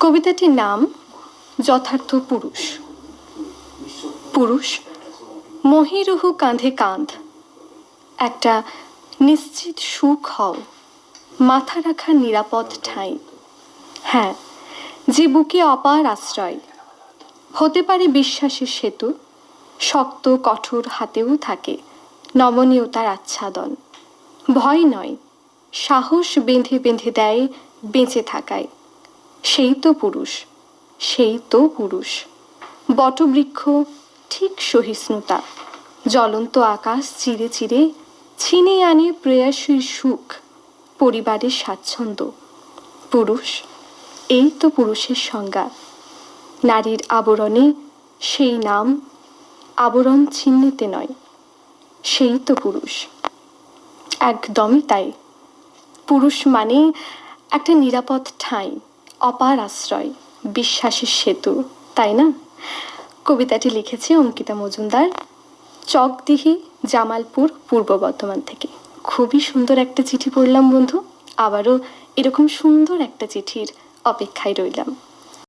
কবিতাটির নাম যথার্থ পুরুষ। পুরুষ মহিরুহু কাঁধে কাঁধ, একটা নিশ্চিত সুখ হও, মাথা রাখা নিরাপদ ঠাঁই। হ্যাঁ, যে বুকে অপার আশ্রয়, হতে পারে বিশ্বাসের সেতু, শক্ত কঠোর হাতেও থাকে নমনীয়তার আচ্ছাদন। ভয় নয়, সাহস বেঁধে বেঁধে দেয় বেঁচে থাকায়। সেই তো পুরুষ, সেই তো পুরুষ। বটবৃক্ষ ঠিক সহিষ্ণুতা, জ্বলন্ত আকাশ চিরে চিরে ছিনিয়ে আনে প্রেয়সীর সুখ, পরিবারের স্বাচ্ছন্দ্য। পুরুষ, এই তো পুরুষের সংজ্ঞা। নারীর আবরণে সেই নাম, আবরণ ছিন্নিতে নয়। সেই তো পুরুষ, একদমই তাই। পুরুষ মানে একটা নিরাপদ ঠাঁই, অপার আশ্রয়, বিশ্বাসের সেতু, তাই না? কবিতাটি লিখেছে অঙ্কিতা মজুমদার, চকদিহি, জামালপুর, পূর্ব বর্ধমান থেকে। খুবই সুন্দর একটা চিঠি পড়লাম বন্ধু, আবারও এরকম সুন্দর একটা চিঠির অপেক্ষায় রইলাম।